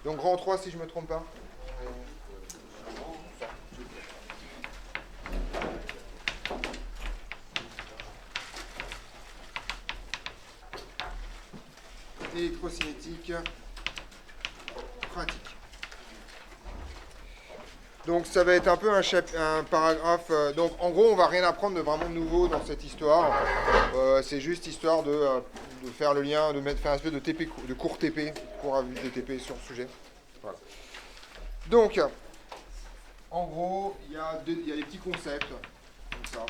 Donc rang 3 si je ne me trompe pas. Électrocinétique pratique. Donc ça va être un peu un paragraphe. Donc en gros, on va rien apprendre de vraiment nouveau dans cette histoire. C'est juste histoire de faire le lien, faire un espèce de TP, de court TP, court avis de TP sur le sujet. Voilà. Donc, en gros, il y a des petits concepts comme ça.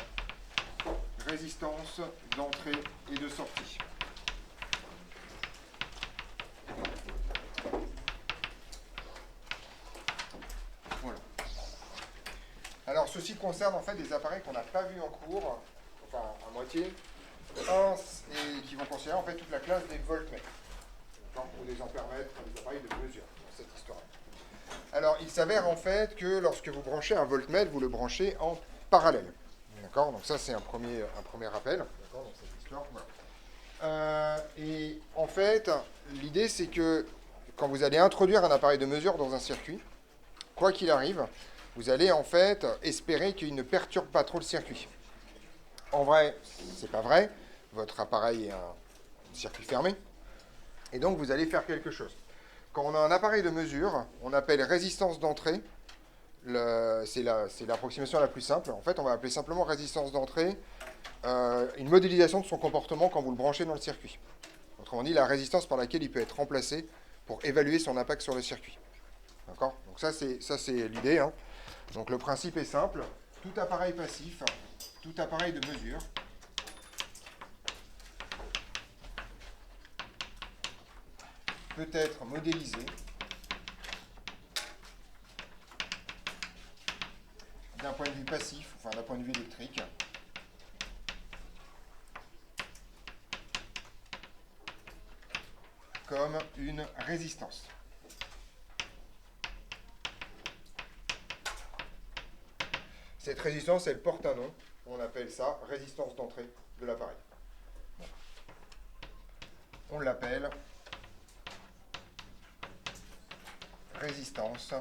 Résistance d'entrée et de sortie. Voilà. Alors, ceci concerne en fait des appareils qu'on n'a pas vus en cours, enfin à moitié, et qui vont considérer en fait toute la classe des voltmètres, ou des ampèremètres, des appareils de mesure dans cette histoire. Alors, il s'avère en fait que lorsque vous branchez un voltmètre, vous le branchez en parallèle. D'accord? Donc ça, c'est un premier rappel. D'accord? Dans cette histoire. Voilà. Et en fait, l'idée, c'est que quand vous allez introduire un appareil de mesure dans un circuit, quoi qu'il arrive, vous allez en fait espérer qu'il ne perturbe pas trop le circuit. En vrai, c'est pas vrai. Votre appareil est un circuit fermé. Et donc, vous allez faire quelque chose. Quand on a un appareil de mesure, on appelle résistance d'entrée. C'est l'approximation la plus simple. En fait, on va appeler simplement résistance d'entrée une modélisation de son comportement quand vous le branchez dans le circuit. Autrement dit, la résistance par laquelle il peut être remplacé pour évaluer son impact sur le circuit. D'accord? Donc ça, c'est l'idée. Hein. Donc le principe est simple. Tout appareil passif, tout appareil de mesure, peut être modélisé d'un point de vue passif, enfin d'un point de vue électrique, comme une résistance. Cette résistance, elle porte un nom. On appelle ça résistance d'entrée de l'appareil. On l'appelle résistance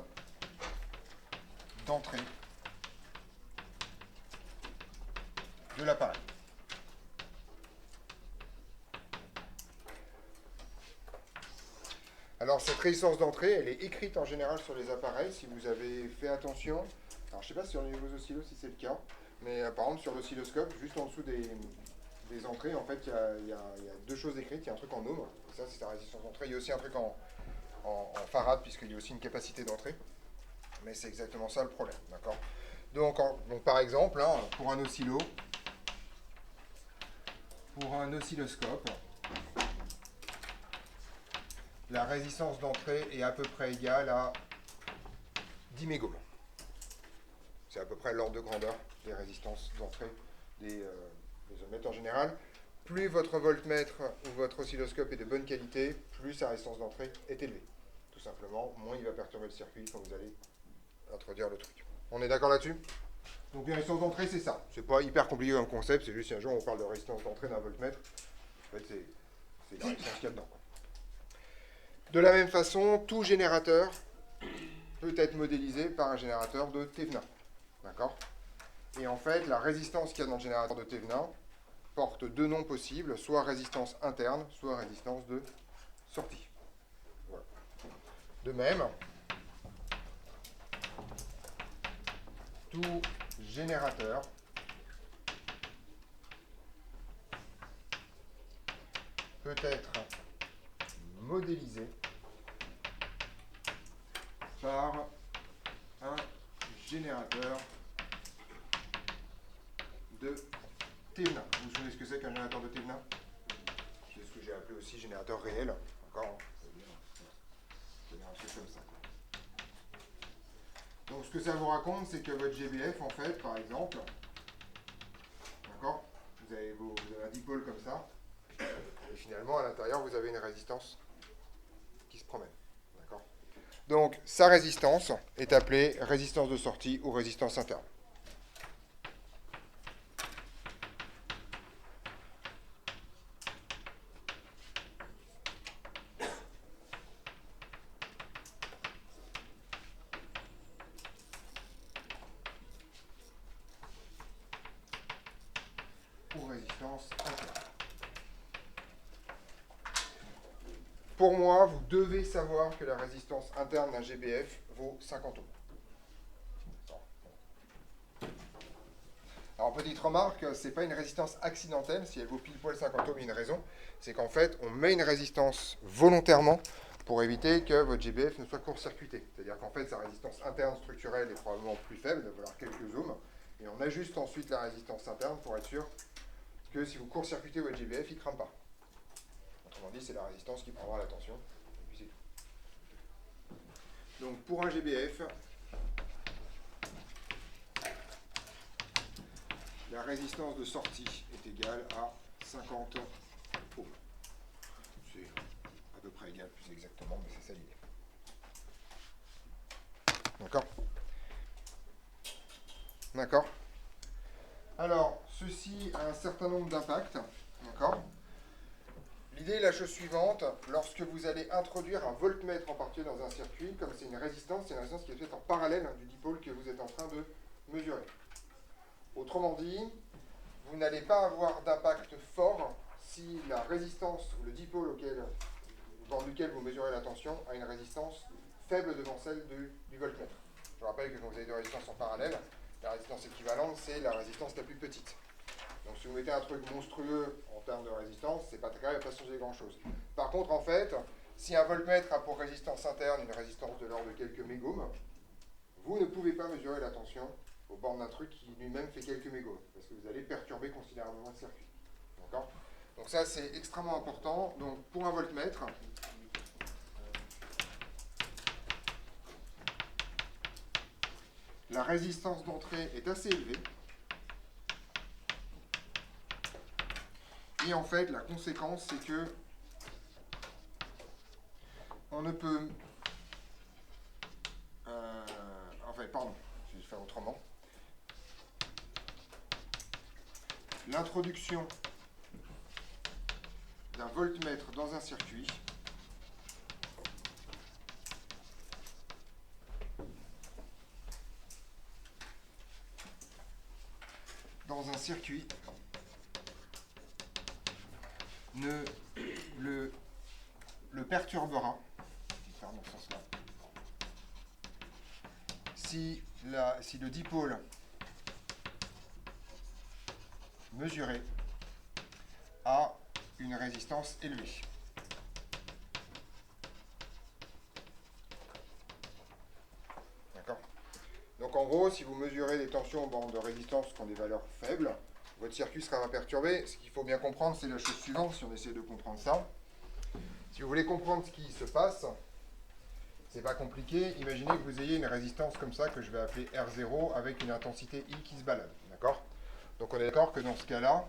d'entrée de l'appareil. Alors cette résistance d'entrée, elle est écrite en général sur les appareils, si vous avez fait attention. Alors je ne sais pas sur les nouveaux oscillos si c'est le cas, mais par exemple sur l'oscilloscope, juste en dessous des entrées, en fait, il y a deux choses écrites. Il y a un truc en ohm, et ça c'est la résistance d'entrée. Il y a aussi un truc en farad, puisqu'il y a aussi une capacité d'entrée. Mais c'est exactement ça le problème, d'accord? Donc par exemple, hein, pour un oscilloscope, la résistance d'entrée est à peu près égale à 10 mégohms. C'est à peu près l'ordre de grandeur des résistances d'entrée des ohmmètres en général. Plus votre voltmètre ou votre oscilloscope est de bonne qualité, plus sa résistance d'entrée est élevée. Tout simplement, moins il va perturber le circuit quand vous allez introduire le truc. On est d'accord là-dessus? Donc la résistance d'entrée, c'est ça. C'est pas hyper compliqué comme concept, c'est juste si un jour on parle de résistance d'entrée d'un voltmètre, en fait c'est la résistance qu'il y a dedans. De la même façon, tout générateur peut être modélisé par un générateur de Thevenin. D'accord? Et en fait, la résistance qu'il y a dans le générateur de Thevenin porte deux noms possibles, soit résistance interne, soit résistance de sortie. Voilà. De même, tout générateur peut être modélisé par un générateur de Thevenin. Vous vous souvenez ce que c'est qu'un générateur de Thevenin? C'est ce que j'ai appelé aussi générateur réel. D'accord? C'est un truc comme ça. Donc ce que ça vous raconte, c'est que votre GBF, en fait, par exemple, d'accord, vous avez un dipôle comme ça, et finalement, à l'intérieur, vous avez une résistance qui se promène. D'accord? Donc, sa résistance est appelée résistance de sortie ou résistance interne. résistance interne. Pour moi, vous devez savoir que la résistance interne d'un GBF vaut 50 ohms. Alors, petite remarque, ce n'est pas une résistance accidentelle. Si elle vaut pile poil 50 ohms, il y a une raison. C'est qu'en fait, on met une résistance volontairement pour éviter que votre GBF ne soit court-circuité. C'est-à-dire qu'en fait, sa résistance interne structurelle est probablement plus faible, elle va valoir quelques ohms. Et on ajuste ensuite la résistance interne pour être sûr que si vous court-circuitez votre GBF, il ne crame pas. Autrement dit, c'est la résistance qui prendra l'attention. Et puis c'est tout. Donc, pour un GBF, la résistance de sortie est égale à 50 ohms. C'est à peu près égal, plus exactement, mais c'est ça l'idée. D'accord? D'accord? Alors, ceci a un certain nombre d'impacts. D'accord? L'idée est la chose suivante. Lorsque vous allez introduire un voltmètre en particulier dans un circuit, comme c'est une résistance qui est faite en parallèle du dipôle que vous êtes en train de mesurer. Autrement dit, vous n'allez pas avoir d'impact fort si la résistance ou le dipôle dans lequel vous mesurez la tension a une résistance faible devant celle du voltmètre. Je rappelle que quand vous avez deux résistances en parallèle, la résistance équivalente, c'est la résistance la plus petite. Donc si vous mettez un truc monstrueux en termes de résistance, c'est pas très grave, il ne va pas changer grand-chose. Par contre, en fait, si un voltmètre a pour résistance interne une résistance de l'ordre de quelques mégohms, vous ne pouvez pas mesurer la tension aux bornes d'un truc qui lui-même fait quelques mégohms, parce que vous allez perturber considérablement le circuit. D'accord ? Donc ça, c'est extrêmement important. Donc pour un voltmètre, la résistance d'entrée est assez élevée. Et en fait, la conséquence, c'est que on ne peut... pardon, je vais faire autrement. L'introduction d'un voltmètre dans un circuit ne le perturbera, dans ce sens-là, si le dipôle mesuré a une résistance élevée. D'accord ? Donc en gros, si vous mesurez des tensions aux bornes de résistance qui ont des valeurs faibles, votre circuit sera perturbé. Ce qu'il faut bien comprendre, c'est la chose suivante, si on essaie de comprendre ça. Si vous voulez comprendre ce qui se passe, c'est pas compliqué. Imaginez que vous ayez une résistance comme ça, que je vais appeler R0, avec une intensité I qui se balade. D'accord ? Donc on est d'accord que dans ce cas-là,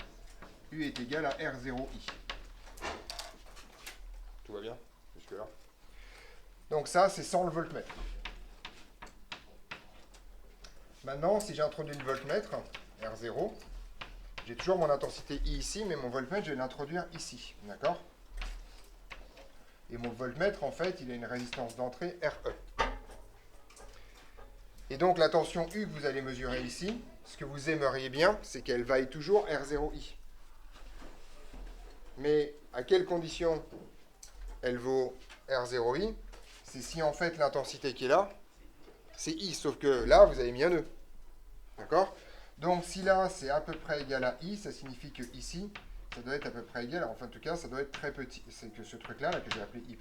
U est égal à R0I. Tout va bien jusque-là? Donc ça, c'est sans le voltmètre. Maintenant, si j'introduis le voltmètre, R0, j'ai toujours mon intensité I ici, mais mon voltmètre, je vais l'introduire ici. D'accord? Et mon voltmètre, en fait, il a une résistance d'entrée RE. Et donc, la tension U que vous allez mesurer ici, ce que vous aimeriez bien, c'est qu'elle vaille toujours R0I. Mais à quelles conditions elle vaut R0I? C'est si, en fait, l'intensité qui est là, c'est I, sauf que là, vous avez mis un E. D'accord? Donc, si là, c'est à peu près égal à I, ça signifie que ici, ça doit être à peu près égal, enfin, en tout cas, ça doit être très petit. C'est que ce truc-là, là, que j'ai appelé I',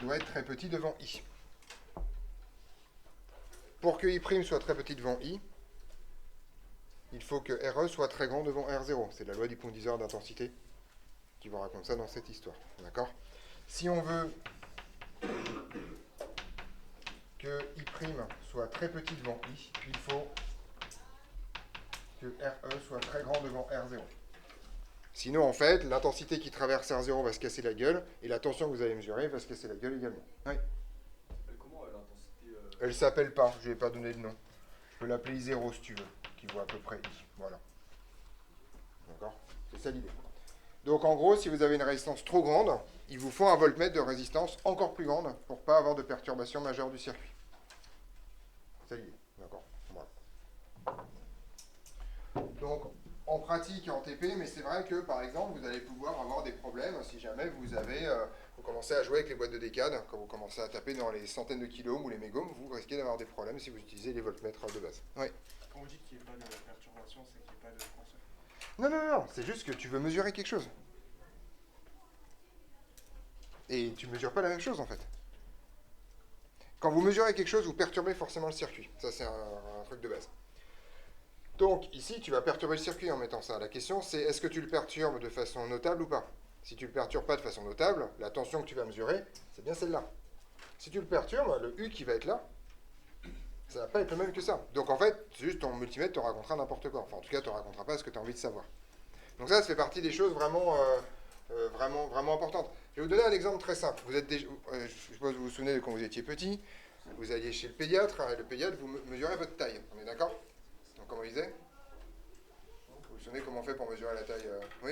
doit être très petit devant I. Pour que I' soit très petit devant I, il faut que RE soit très grand devant R0. C'est la loi du pondiseur d'intensité qui vous raconte ça dans cette histoire. D'accord? Si on veut que I' soit très petit devant I, il faut que RE soit très grand devant R0. Sinon, en fait, l'intensité qui traverse R0 va se casser la gueule, et la tension que vous allez mesurer va se casser la gueule également. Oui. Comment l'intensité Elle s'appelle pas, je ne vais pas donner de nom. Je peux l'appeler I0 si tu veux, qui vaut à peu près I. Voilà. D'accord? C'est ça l'idée. Donc en gros, si vous avez une résistance trop grande, il vous faut un voltmètre de résistance encore plus grande pour ne pas avoir de perturbation majeure du circuit. C'est ça l'idée. D'accord? Voilà. Donc, en pratique et en TP, mais c'est vrai que par exemple vous allez pouvoir avoir des problèmes si jamais vous commencez à jouer avec les boîtes de décade, quand vous commencez à taper dans les centaines de kiloohms ou les mégohms, vous risquez d'avoir des problèmes si vous utilisez les voltmètres de base. Oui. Quand vous dites qu'il n'y ait pas de perturbation, c'est qu'il n'y ait pas de course. Non, non, non, c'est juste que tu veux mesurer quelque chose. Et tu ne mesures pas la même chose en fait. Quand vous mesurez quelque chose, vous perturbez forcément le circuit. Ça, c'est un truc de base. Donc, ici, tu vas perturber le circuit en mettant ça. La question, c'est est-ce que tu le perturbes de façon notable ou pas? Si tu ne le perturbes pas de façon notable, la tension que tu vas mesurer, c'est bien celle-là. Si tu le perturbes, le U qui va être là, ça ne va pas être le même que ça. Donc, en fait, c'est juste ton multimètre te racontera n'importe quoi. Enfin, en tout cas, ne te racontera pas ce que tu as envie de savoir. Donc ça fait partie des choses vraiment, vraiment importantes. Je vais vous donner un exemple très simple. Vous êtes déjà, je suppose que vous vous souvenez de quand vous étiez petit, vous alliez chez le pédiatre, et le pédiatre, vous mesurez votre taille. On est d'accord? Donc comment il disait? Vous vous souvenez comment on fait pour mesurer la taille? Oui?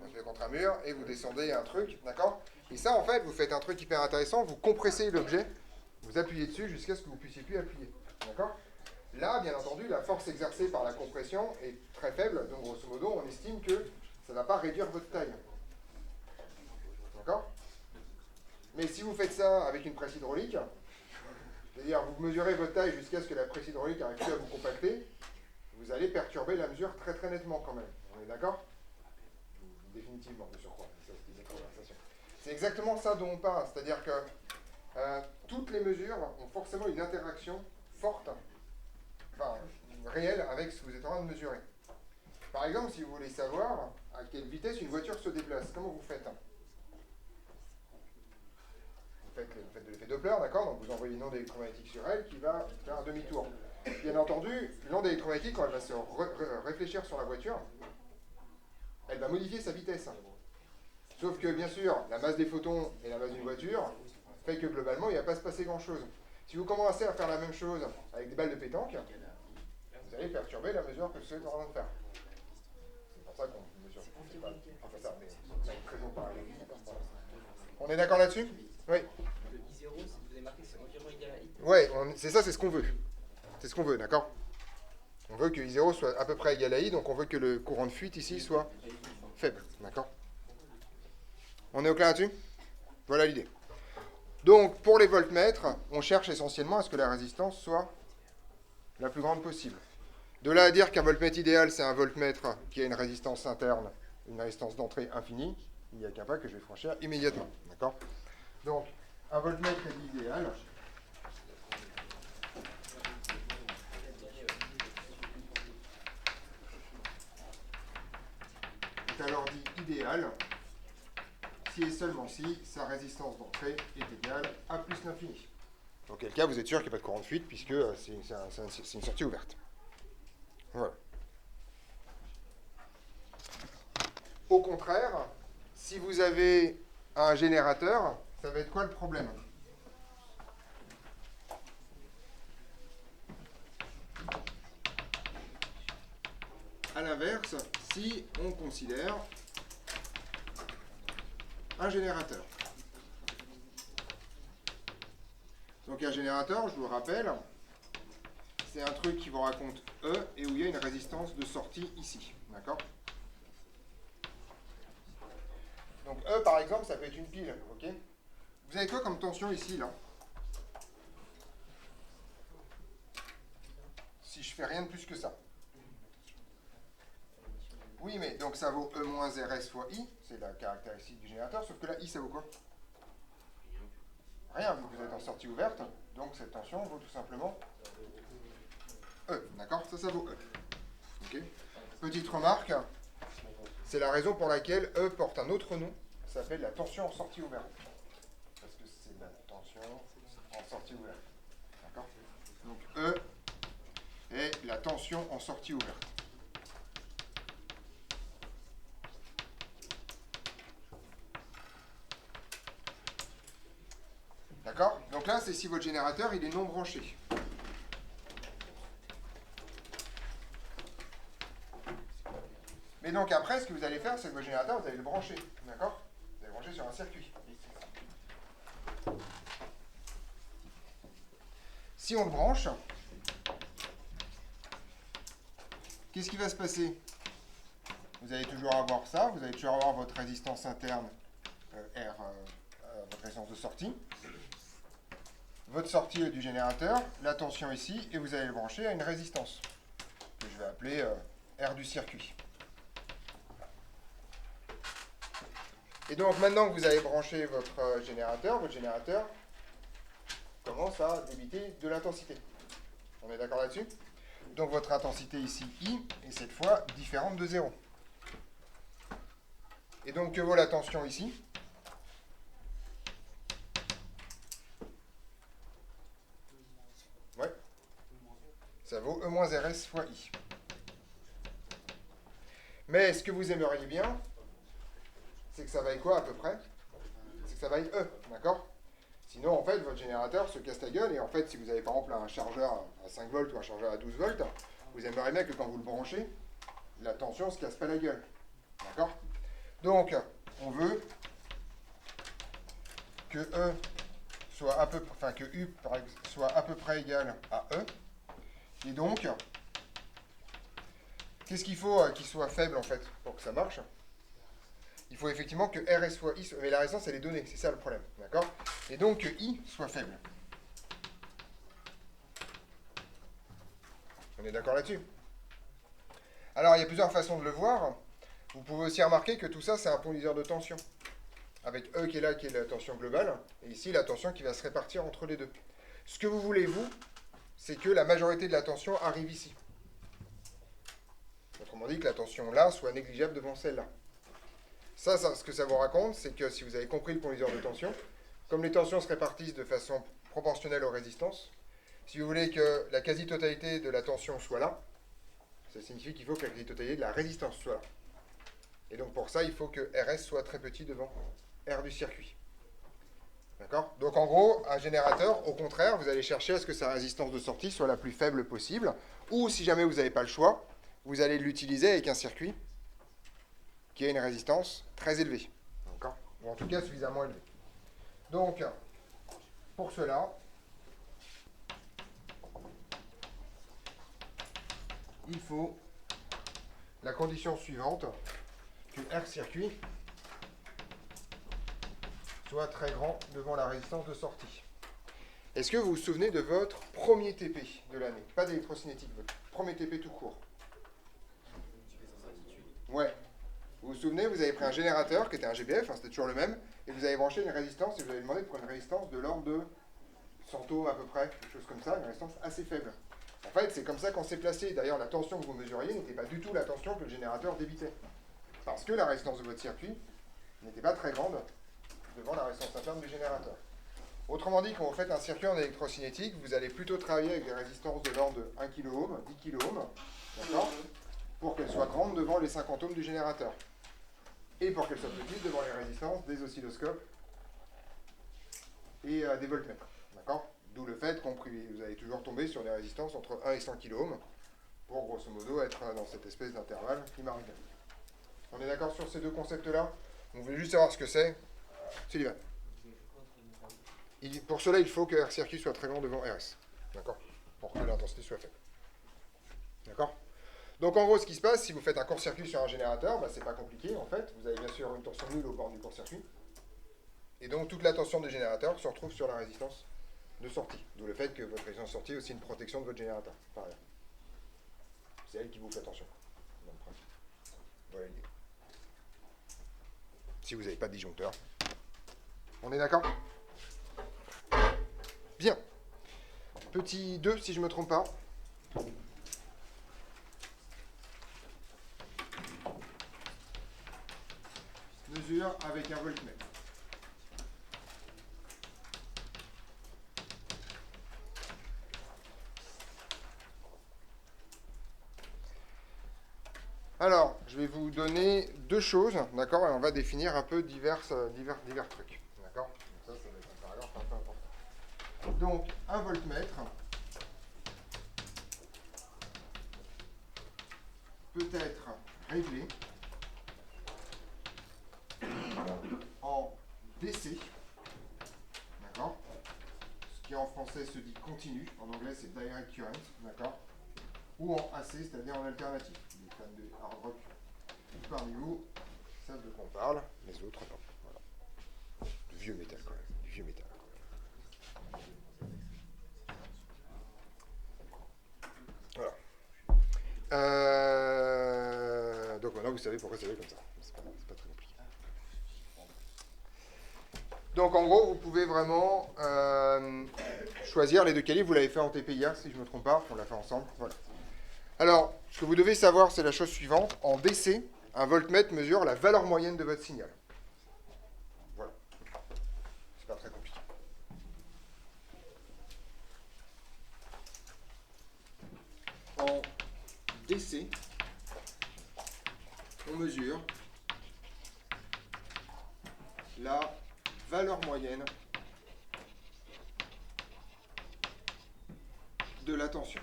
On fait contre un mur, et vous descendez un truc, d'accord? Et ça, en fait, vous faites un truc hyper intéressant, vous compressez l'objet, vous appuyez dessus jusqu'à ce que vous ne puissiez plus appuyer. D'accord? Là, bien entendu, la force exercée par la compression est très faible, donc grosso modo, on estime que ça ne va pas réduire votre taille. D'accord? Mais si vous faites ça avec une presse hydraulique, c'est-à-dire vous mesurez votre taille jusqu'à ce que la presse hydraulique arrive plus à vous compacter, vous allez perturber la mesure très très nettement quand même. On est d'accord? Définitivement, de surcroît. C'est exactement ça dont on parle, c'est-à-dire que toutes les mesures ont forcément une interaction forte, enfin réelle, avec ce que vous êtes en train de mesurer. Par exemple, si vous voulez savoir à quelle vitesse une voiture se déplace, comment vous faites? Vous faites de l'effet Doppler, d'accord? Donc vous envoyez une onde électromagnétique sur elle qui va faire un demi-tour. Bien entendu, l'onde électromagnétique, quand elle va se réfléchir sur la voiture, elle va modifier sa vitesse. Sauf que, bien sûr, la masse des photons et la masse d'une voiture fait que globalement, il ne va pas se passer grand-chose. Si vous commencez à faire la même chose avec des balles de pétanque, vous allez perturber la mesure que vous êtes en train de faire. C'est pour ça qu'on mesure. C'est pas ça, mais c'est une raison parallèle. On est d'accord là-dessus? Oui. Le I0, vous avez marqué, c'est environ égal à I. Oui, c'est ça, c'est ce qu'on veut. C'est ce qu'on veut, d'accord? On veut que I0 soit à peu près égal à I, donc on veut que le courant de fuite ici soit faible, d'accord? On est au clair là-dessus? Voilà l'idée. Donc, pour les voltmètres, on cherche essentiellement à ce que la résistance soit la plus grande possible. De là à dire qu'un voltmètre idéal, c'est un voltmètre qui a une résistance interne, une résistance d'entrée infinie, il n'y a qu'un pas que je vais franchir immédiatement, d'accord? Donc, un voltmètre est dit idéal. Est alors dit idéal si et seulement si sa résistance d'entrée est égale à plus l'infini. Auquel cas, vous êtes sûr qu'il n'y a pas de courant de fuite puisque c'est une sortie ouverte. Voilà. Au contraire, si vous avez un générateur, ça va être quoi le problème? A l'inverse, si on considère un générateur. Donc un générateur, je vous le rappelle, c'est un truc qui vous raconte E et où il y a une résistance de sortie ici. D'accord? Donc E, par exemple, ça peut être une pile. Ok? Vous avez quoi comme tension ici, là? Si je fais rien de plus que ça. Oui, mais donc ça vaut E moins RS fois I, c'est la caractéristique du générateur, sauf que là, I, ça vaut quoi? Rien, vu que vous êtes en sortie ouverte, donc cette tension vaut tout simplement E, d'accord? Ça vaut E. Ok? Petite remarque, c'est la raison pour laquelle E porte un autre nom, ça s'appelle la tension en sortie ouverte. Parce que c'est la tension en sortie ouverte. D'accord? Donc E est la tension en sortie ouverte. D'accord? Donc là, c'est si votre générateur, il est non branché. Mais donc après, ce que vous allez faire, c'est que votre générateur, vous allez le brancher. D'accord? Vous allez le brancher sur un circuit. Si on le branche, qu'est-ce qui va se passer? vous allez toujours avoir ça, vous allez toujours avoir votre résistance interne R, votre résistance de sortie, votre sortie du générateur, la tension ici, et vous allez le brancher à une résistance, que je vais appeler R du circuit. Et donc maintenant que vous avez branché votre générateur commence à débiter de l'intensité. On est d'accord là-dessus? Donc votre intensité ici, I, est cette fois différente de 0. Et donc que vaut la tension ici? Ouais. Ça vaut E moins RS fois I. Mais ce que vous aimeriez bien, c'est que ça vaille quoi à peu près? C'est que ça vaille E, d'accord? Sinon, en fait, votre générateur se casse la gueule, et en fait, si vous avez par exemple un chargeur à 5 volts ou un chargeur à 12 volts, vous aimeriez bien que quand vous le branchez, la tension ne se casse pas la gueule. D'accord? Donc, on veut que E soit à peu près, enfin que U par exemple, soit à peu près égal à E. Et donc, qu'est-ce qu'il faut qu'il soit faible en fait pour que ça marche? Il faut effectivement que RS soit I, mais la résistance elle est donnée, c'est ça le problème, d'accord? Et donc que I soit faible. On est d'accord là-dessus? Alors il y a plusieurs façons de le voir. Vous pouvez aussi remarquer que tout ça c'est un polyseur de tension. Avec E qui est là, qui est la tension globale, et ici la tension qui va se répartir entre les deux. Ce que vous voulez, vous, c'est que la majorité de la tension arrive ici. Autrement dit, que la tension là soit négligeable devant celle-là. Ça, ce que ça vous raconte, c'est que si vous avez compris le polyseur de tension, comme les tensions se répartissent de façon proportionnelle aux résistances, si vous voulez que la quasi-totalité de la tension soit là, ça signifie qu'il faut que la quasi-totalité de la résistance soit là. Et donc pour ça, il faut que RS soit très petit devant R du circuit. D'accord? Donc en gros, un générateur, au contraire, vous allez chercher à ce que sa résistance de sortie soit la plus faible possible, ou si jamais vous n'avez pas le choix, vous allez l'utiliser avec un circuit qui a une résistance très élevée. D'accord? Ou en tout cas suffisamment élevée. Donc, pour cela, il faut la condition suivante, que R circuit soit très grand devant la résistance de sortie. Est-ce que vous vous souvenez de votre premier TP de l'année? Pas d'électrocinétique, votre premier TP tout court. Ouais. Vous vous souvenez, vous avez pris un générateur qui était un GBF, hein, c'était toujours le même, et vous avez branché une résistance, et vous avez demandé pour une résistance de l'ordre de 100 ohms à peu près, quelque chose comme ça, une résistance assez faible. En fait, c'est comme ça qu'on s'est placé. D'ailleurs, la tension que vous mesuriez n'était pas du tout la tension que le générateur débitait. Parce que la résistance de votre circuit n'était pas très grande devant la résistance interne du générateur. Autrement dit, quand vous faites un circuit en électrocinétique, vous allez plutôt travailler avec des résistances de l'ordre de 1 kΩ, 10 kΩ, d'accord, pour qu'elles soient grandes devant les 50 ohms du générateur. Et pour qu'elles soient petites devant les résistances des oscilloscopes et des voltmètres. D'accord? D'où le fait qu'on vous allez toujours tomber sur des résistances entre 1 et 100 kΩ pour grosso modo être dans cette espèce d'intervalle climat-régler. On est d'accord sur ces deux concepts-là? On veut juste savoir ce que c'est. Sullivan. Pour cela, il faut que R circuit soit très grand devant RS. D'accord? Pour que l'intensité soit faible. D'accord? Donc en gros, ce qui se passe, si vous faites un court-circuit sur un générateur, bah, c'est pas compliqué en fait. Vous avez bien sûr une tension nulle au bord du court-circuit. Et donc toute la tension du générateur se retrouve sur la résistance de sortie. D'où le fait que votre résistance de sortie est aussi une protection de votre générateur. Par ailleurs. C'est elle qui vous fait attention. Dans le principe. Voilà l'idée. Si vous n'avez pas de disjoncteur. On est d'accord? Bien. Petit 2, si je ne me trompe pas. Mesure avec un voltmètre. Alors, je vais vous donner deux choses, d'accord, et on va définir un peu divers trucs, d'accord. Ça va être un paragraphe un peu important. Donc, un voltmètre peut être réglé en DC, d'accord, ce qui en français se dit continu, en anglais c'est direct current, d'accord, ou en AC, c'est-à-dire en alternatif. Les fans de hard rock parmi vous savent de quoi on parle, les autres non. Voilà. Du vieux métal quand même, du vieux métal. Voilà. Donc maintenant vous savez pourquoi c'est comme ça. C'est pas très compliqué. Donc en gros, vous pouvez vraiment choisir les deux calibres. Vous l'avez fait en TPIA, si je ne me trompe pas. On l'a fait ensemble. Voilà. Alors, ce que vous devez savoir, c'est la chose suivante. En DC, un voltmètre mesure la valeur moyenne de votre signal. Voilà. C'est pas très compliqué. En DC, on mesure la valeur moyenne de la tension.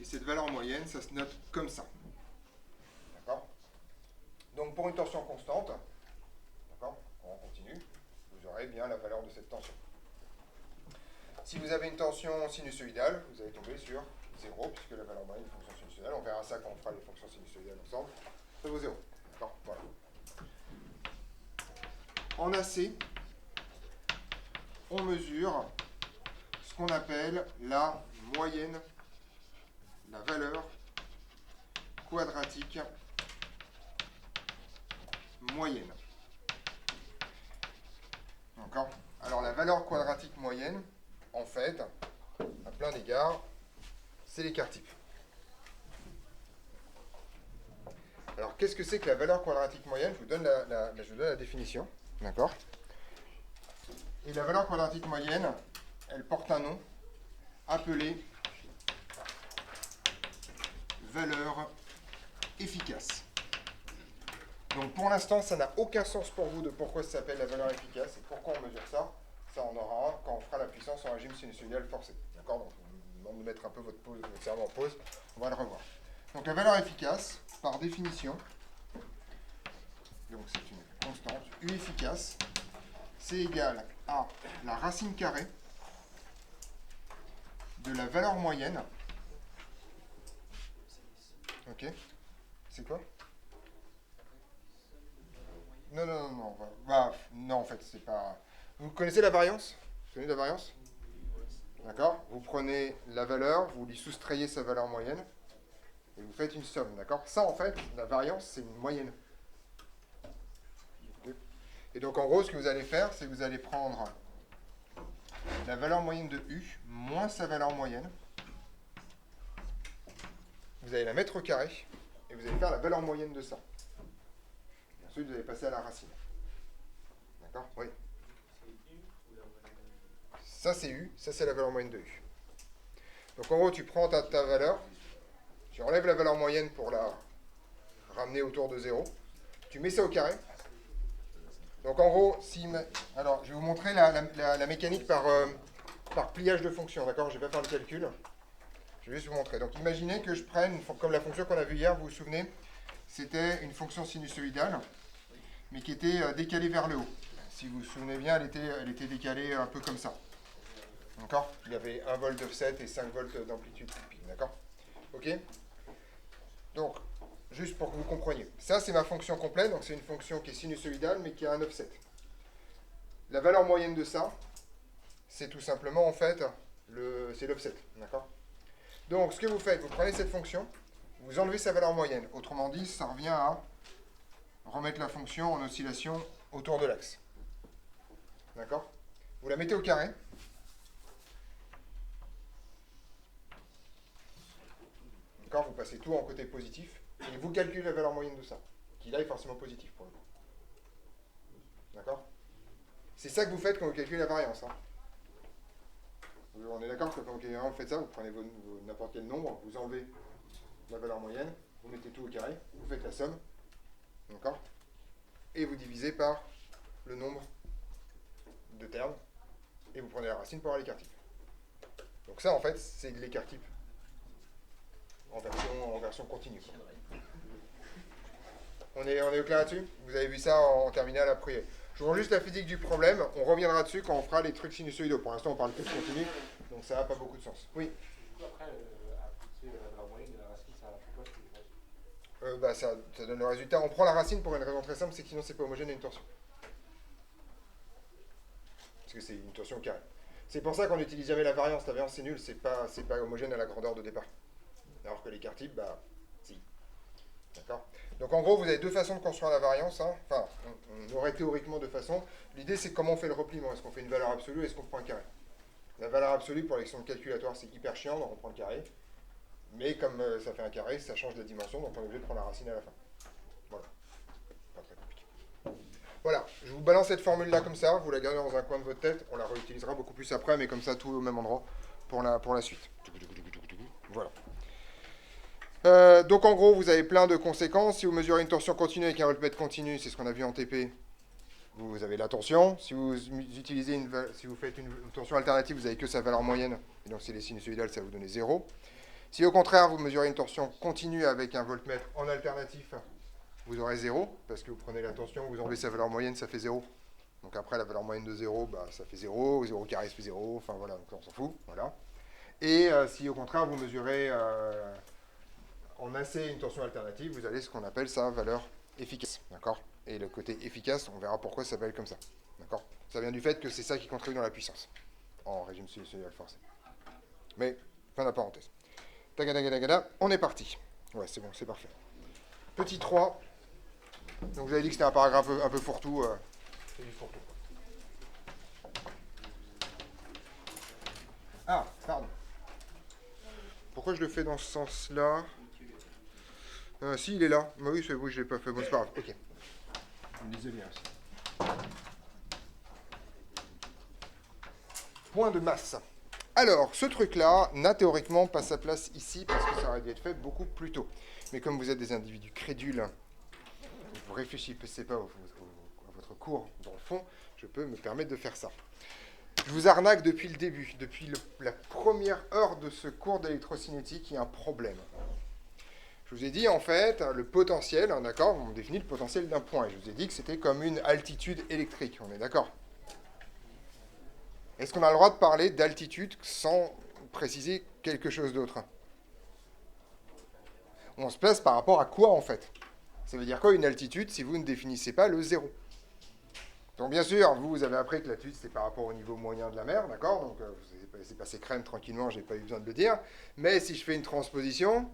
Et cette valeur moyenne, ça se note comme ça. D'accord? Donc pour une tension constante, d'accord, on continue, vous aurez bien la valeur de cette tension. Si vous avez une tension sinusoïdale, vous allez tomber sur 0, puisque la valeur moyenne de fonction sinusoïdale, on verra ça quand on fera les fonctions sinusoïdales ensemble, ça vaut 0. D'accord? Voilà. En AC, on mesure ce qu'on appelle la moyenne, la valeur quadratique moyenne. D'accord? Alors la valeur quadratique moyenne, en fait, à plein d'égards, c'est l'écart type. Alors qu'est-ce que c'est que la valeur quadratique moyenne? Je vous donne la définition. D'accord? Et la valeur quadratique moyenne, elle porte un nom appelé valeur efficace. Donc pour l'instant, ça n'a aucun sens pour vous de pourquoi ça s'appelle la valeur efficace et pourquoi on mesure ça. Ça, on aura un quand on fera la puissance en régime sinusoïdal forcé. D'accord? Donc je vous demande de mettre un peu votre cerveau en pause. On va le revoir. Donc la valeur efficace, par définition, donc c'est une constante, U efficace, c'est égal à la racine carrée de la valeur moyenne. Ok? C'est quoi? Non, non, en fait, c'est pas... Vous connaissez la variance? Vous connaissez la variance? D'accord? Vous prenez la valeur, vous lui soustrayez sa valeur moyenne, et vous faites une somme, d'accord? Ça, en fait, la variance, c'est une moyenne. Et donc, en gros, ce que vous allez faire, c'est que vous allez prendre la valeur moyenne de U moins sa valeur moyenne. Vous allez la mettre au carré, et vous allez faire la valeur moyenne de ça. Et ensuite, vous allez passer à la racine. D'accord? Oui. Ça, c'est U. Ça, c'est la valeur moyenne de U. Donc, en gros, tu prends ta valeur, tu enlèves la valeur moyenne pour la ramener autour de 0. Tu mets ça au carré. Donc, en gros, alors, je vais vous montrer la mécanique par pliage de fonction. D'accord? Je ne vais pas faire le calcul. Je vais juste vous montrer. Donc, imaginez que je prenne, comme la fonction qu'on a vue hier, vous vous souvenez, c'était une fonction sinusoïdale, mais qui était décalée vers le haut. Si vous vous souvenez bien, elle était décalée un peu comme ça. D'accord? Il y avait 1 volt d'offset et 5 volts d'amplitude typique. D'accord? Ok? Donc, juste pour que vous compreniez. Ça, c'est ma fonction complète. Donc, c'est une fonction qui est sinusoïdale, mais qui a un offset. La valeur moyenne de ça, c'est tout simplement, en fait, c'est l'offset. D'accord? Donc, ce que vous faites, vous prenez cette fonction, vous enlevez sa valeur moyenne. Autrement dit, ça revient à remettre la fonction en oscillation autour de l'axe. D'accord? Vous la mettez au carré. D'accord? Vous passez tout en côté positif. Et vous calculez la valeur moyenne de ça. Qui là est forcément positif pour le coup. D'accord? C'est ça que vous faites quand vous calculez la variance. Hein. On est d'accord que quand vous faites ça, vous prenez n'importe quel nombre, vous enlevez la valeur moyenne, vous mettez tout au carré, vous faites la somme. D'accord? Et vous divisez par le nombre de termes. Et vous prenez la racine pour avoir l'écart type. Donc ça, en fait, c'est de l'écart type en version continue. On est au clair là-dessus? Vous avez vu ça en terminale après. Je vous rends juste la physique du problème. On reviendra dessus quand on fera les trucs sinusoïdaux. Pour l'instant, on parle que de continu. Donc ça n'a pas beaucoup de sens. Oui? Du coup, après, appliquer la valeur moyenne de la racine, ça fait quoi? Ça donne le résultat. On prend la racine pour une raison très simple, c'est que sinon c'est pas homogène à une torsion. Parce que c'est une torsion carrée. C'est pour ça qu'on n'utilise jamais la variance. La variance c'est nul, c'est pas homogène à la grandeur de départ. Alors que l'écart type, si. D'accord. Donc en gros, vous avez deux façons de construire la variance. Hein. Enfin, on aurait théoriquement deux façons. L'idée c'est comment on fait le repliement. Est-ce qu'on fait une valeur absolue ou est-ce qu'on prend un carré? La valeur absolue pour l'élection de calculatoire c'est hyper chiant, donc on prend le carré. Mais comme ça fait un carré, ça change de dimension, donc on est obligé de prendre la racine à la fin. Voilà. Pas très compliqué. Voilà, je vous balance cette formule-là comme ça, vous la gardez dans un coin de votre tête, on la réutilisera beaucoup plus après, mais comme ça, tout au même endroit pour la suite. Voilà. Donc en gros, vous avez plein de conséquences. Si vous mesurez une torsion continue avec un voltmètre continu, c'est ce qu'on a vu en TP, vous avez la tension. Si vous faites une torsion alternative, vous n'avez que sa valeur moyenne, et donc si les sinusoïdales, ça va vous donner 0. Si au contraire, vous mesurez une torsion continue avec un voltmètre en alternatif, vous aurez 0, parce que vous prenez la tension, vous enlevez sa valeur moyenne, ça fait 0. Donc après, la valeur moyenne de 0, ça fait 0, 0 carré, ça fait 0, enfin voilà, donc on s'en fout, voilà. Et si au contraire, vous mesurez en AC une tension alternative, vous avez ce qu'on appelle sa valeur efficace, d'accord? Et le côté efficace, on verra pourquoi ça s'appelle comme ça, d'accord? Ça vient du fait que c'est ça qui contribue dans la puissance, en régime sinusoïdal forcé. Mais, fin de la parenthèse. On est parti. Ouais, c'est bon, c'est parfait. Petit 3. Donc vous avez dit que c'était un paragraphe un peu fourre-tout. C'est du fourre-tout. Ah, pardon. Pourquoi je le fais dans ce sens-là? Si, il est là. Bah oui, je l'ai pas fait. Bon, c'est pas grave. Ok. Désolé aussi. Point de masse. Alors, ce truc-là n'a théoriquement pas sa place ici parce que ça aurait dû être fait beaucoup plus tôt. Mais comme vous êtes des individus crédules, vous ne réfléchissez pas à votre cours dans le fond, je peux me permettre de faire ça. Je vous arnaque depuis le début, depuis la première heure de ce cours d'électrocinétique, il y a un problème. Je vous ai dit en fait, le potentiel, d'accord, on définit le potentiel d'un point, et je vous ai dit que c'était comme une altitude électrique, on est d'accord? Est-ce qu'on a le droit de parler d'altitude sans préciser quelque chose d'autre? On se place par rapport à quoi, en fait? Ça veut dire quoi, une altitude, si vous ne définissez pas le zéro? Donc, bien sûr, vous avez appris que l'altitude, c'est par rapport au niveau moyen de la mer, d'accord? Donc, c'est passé crème tranquillement, j'ai pas eu besoin de le dire. Mais si je fais une transposition,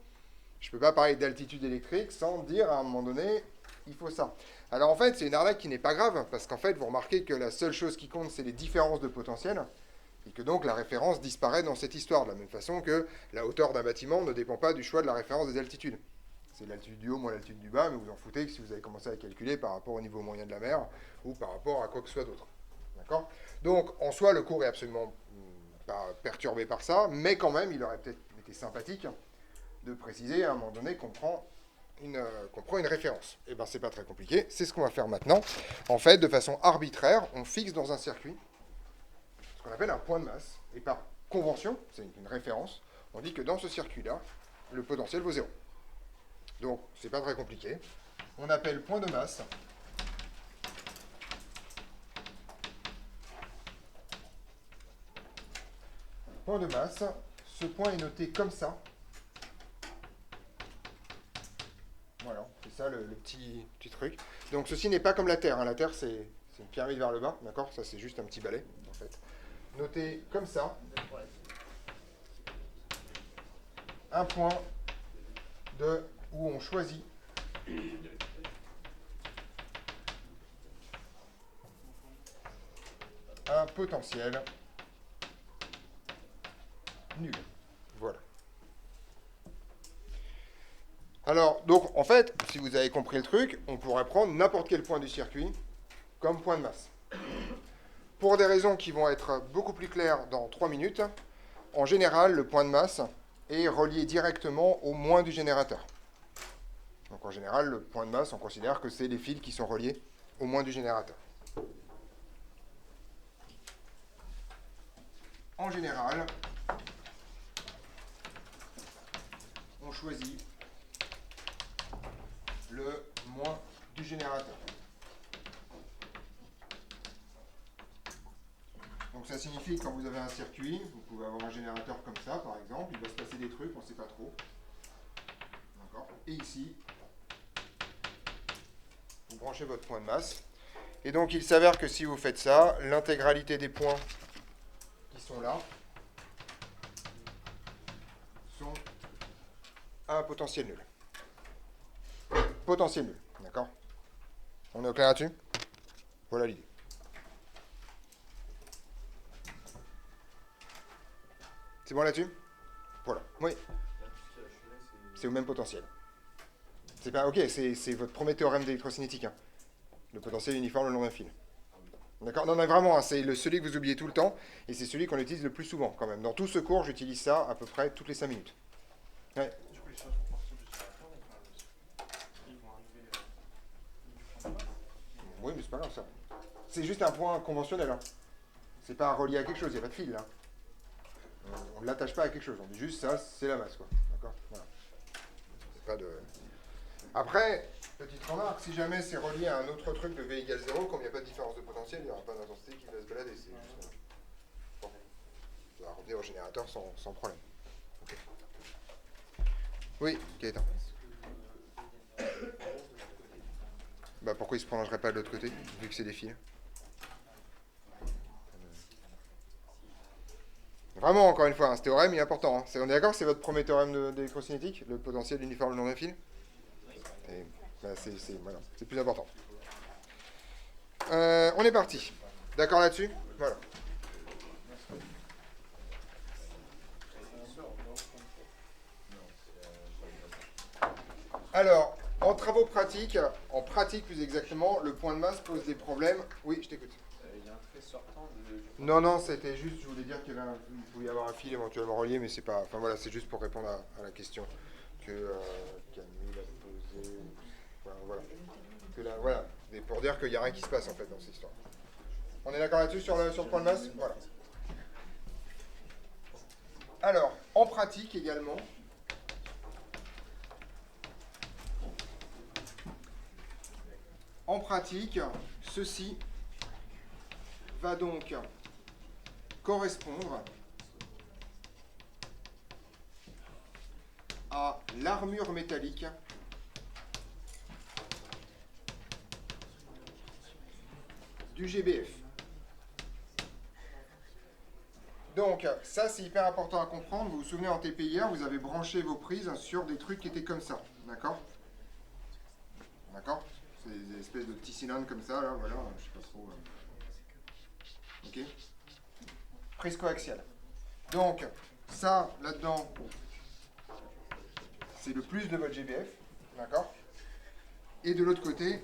je ne peux pas parler d'altitude électrique sans dire, à un moment donné, il faut ça. Alors en fait, c'est une arnaque qui n'est pas grave, parce qu'en fait, vous remarquez que la seule chose qui compte, c'est les différences de potentiel, et que donc la référence disparaît dans cette histoire, de la même façon que la hauteur d'un bâtiment ne dépend pas du choix de la référence des altitudes. C'est l'altitude du haut moins l'altitude du bas, mais vous en foutez que si vous avez commencé à calculer par rapport au niveau moyen de la mer, ou par rapport à quoi que ce soit d'autre. D'accord? Donc, en soi, le cours est absolument pas perturbé par ça, mais quand même, il aurait peut-être été sympathique de préciser à un moment donné qu'on prend une référence. Et bien, c'est pas très compliqué, c'est ce qu'on va faire maintenant. En fait, de façon arbitraire, on fixe dans un circuit ce qu'on appelle un point de masse, et par convention, c'est une référence, on dit que dans ce circuit-là, le potentiel vaut 0. Donc, c'est pas très compliqué. On appelle point de masse ce point est noté comme ça. Voilà, c'est ça le petit truc. Donc ceci n'est pas comme la Terre, hein. La Terre c'est une pyramide vers le bas, d'accord? Ça c'est juste un petit balai, en fait. Noté comme ça. Un point où on choisit un potentiel nul. Voilà. Alors, donc, en fait, si vous avez compris le truc, on pourrait prendre n'importe quel point du circuit comme point de masse. Pour des raisons qui vont être beaucoup plus claires dans 3 minutes, en général, le point de masse est relié directement au moins du générateur. Donc, en général, le point de masse, on considère que c'est les fils qui sont reliés au moins du générateur. En général, on choisit le moins du générateur. Donc ça signifie que quand vous avez un circuit, vous pouvez avoir un générateur comme ça, par exemple, il va se passer des trucs, on ne sait pas trop. D'accord ? Et ici, branchez votre point de masse. Et donc, il s'avère que si vous faites ça, l'intégralité des points qui sont là sont à un potentiel nul. Potentiel nul, d'accord? On est au clair là-dessus? Voilà l'idée. C'est bon là-dessus? Voilà. Oui. C'est au même potentiel. C'est pas ok, c'est votre premier théorème d'électrocinétique. Hein. Le potentiel uniforme le long d'un fil. D'accord? Non, mais vraiment, hein, c'est celui que vous oubliez tout le temps, et c'est celui qu'on utilise le plus souvent quand même. Dans tout ce cours, j'utilise ça à peu près toutes les 5 minutes. Ouais. Du coup, les choses vont partir du générateur, ils vont arriver du point de masse. Oui, mais c'est pas grave ça. C'est juste un point conventionnel. Hein. C'est pas relié à quelque chose, il n'y a pas de fil là. On ne l'attache pas à quelque chose, on dit juste ça, c'est la masse, quoi. D'accord? Voilà. C'est pas de... Après, petite remarque, si jamais c'est relié à un autre truc de V égale 0, comme il n'y a pas de différence de potentiel, il n'y aura pas d'intensité qui va se balader. C'est juste... Bon. Ça va revenir au générateur sans problème. Ok. Oui, Gaëtan. Bah pourquoi il se prolongerait pas de l'autre côté, vu que c'est des fils? Vraiment, encore une fois, hein, ce théorème il est important. Hein. On est d'accord, c'est votre premier théorème d'électrocinétique, le potentiel uniforme le long d'un fil. Et, bah, voilà, c'est plus important. On est parti. D'accord là-dessus? Voilà. Alors, en travaux pratiques, en pratique plus exactement, le point de masse pose des problèmes. Oui, je t'écoute. Il y a un trait sortant de... Non, c'était juste, je voulais dire qu'il pouvait y avoir un fil éventuellement relié, mais c'est pas. Enfin voilà, c'est juste pour répondre à la question que Camille a posée. Enfin, voilà. Voilà. Et pour dire qu'il n'y a rien qui se passe en fait dans cette histoire. On est d'accord là-dessus sur le point de masse? Voilà. Alors, en pratique également. En pratique, ceci va donc correspondre à l'armure métallique du GBF. Donc, ça c'est hyper important à comprendre. Vous vous souvenez en TP hier, vous avez branché vos prises sur des trucs qui étaient comme ça. D'accord? D'accord? C'est des espèces de petits cylindres comme ça, là, voilà, je sais pas trop. Ok? Prise coaxiale. Donc, ça, là-dedans, c'est le plus de votre GBF, d'accord? Et de l'autre côté,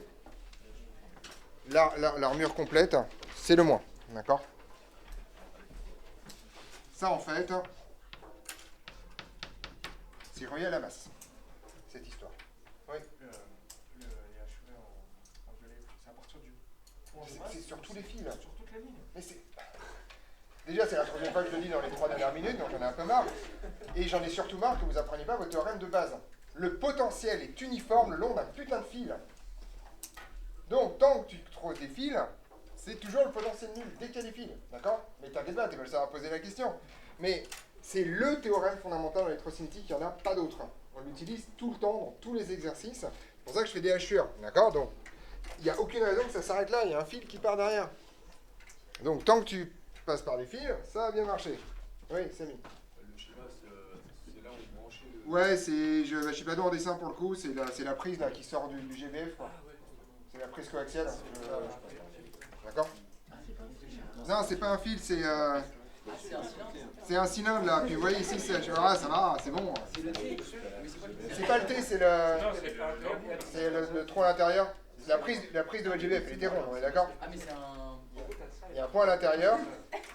l'armure complète, c'est le moins, d'accord? Ça, en fait, c'est relié à la masse, cette histoire. Oui. Les HUV en violet, c'est à partir du point de masse. C'est sur tous les fils. Sur toute la ligne. Mais c'est... Déjà, c'est la troisième fois que je le dis dans les 3 dernières minutes, donc j'en ai un peu marre. Et j'en ai surtout marre que vous n'appreniez pas votre théorème de base. Le potentiel est uniforme le long d'un putain de fil. Donc, tant que tu trouves des fils, c'est toujours le potentiel nul, dès qu'il y a des fils. D'accord? Mais t'inquiète pas, tu vas le savoir poser la question. Mais c'est le théorème fondamental en électrocinétique, il n'y en a pas d'autre. On l'utilise tout le temps, dans tous les exercices. C'est pour ça que je fais des hachures. D'accord? Donc, il n'y a aucune raison que ça s'arrête là, il y a un fil qui part derrière. Donc, tant que tu passes par des fils, ça va bien marcher. Oui, Samy. Le schéma, c'est là où vous branchez le... Ouais, je sais pas d'où en dessin pour le coup, c'est la prise là qui sort du GBF. Quoi. C'est la prise coaxiale. D'accord? Non, c'est pas un fil, c'est un cylindre là. Puis vous voyez ici, ça va, c'est bon. C'est pas le T, c'est le trou à l'intérieur. C'est la prise de votre GBF, elle était ronde, on est d'accord? Ah, mais c'est un. Il y a un point à l'intérieur.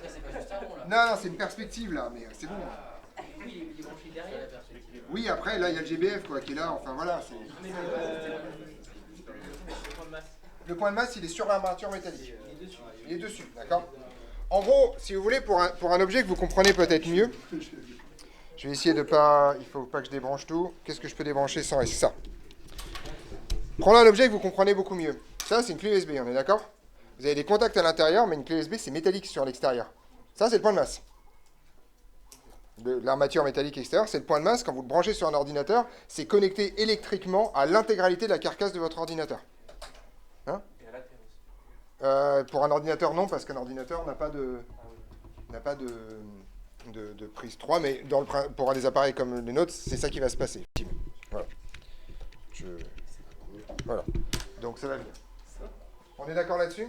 C'est pas juste un rond là. Non, c'est une perspective là, mais c'est bon. Oui, il est branché derrière la perspective. Oui, après, là, il y a le GBF quoi, qui est là, enfin voilà. Mais le point de masse. Le point de masse, il est sur l'armature métallique. Il est dessus. Il est dessus, d'accord? En gros, si vous voulez, pour un objet que vous comprenez peut-être mieux, je vais essayer de pas... Il faut pas que je débranche tout. Qu'est-ce que je peux débrancher sans... C'est ça. Prenons un objet que vous comprenez beaucoup mieux. Ça, c'est une clé USB, on est d'accord? Vous avez des contacts à l'intérieur, mais une clé USB, c'est métallique sur l'extérieur. Ça, c'est le point de masse. L'armature métallique extérieure, c'est le point de masse. Quand vous le branchez sur un ordinateur, c'est connecté électriquement à l'intégralité de la carcasse de votre ordinateur. Hein? Et à la terre aussi. Pour un ordinateur, non, parce qu'un ordinateur n'a pas de, Ah oui. n'a pas de prise 3, mais pour des appareils comme les nôtres, c'est ça qui va se passer. Effectivement. Voilà. Voilà. Donc ça va venir. On est d'accord là-dessus?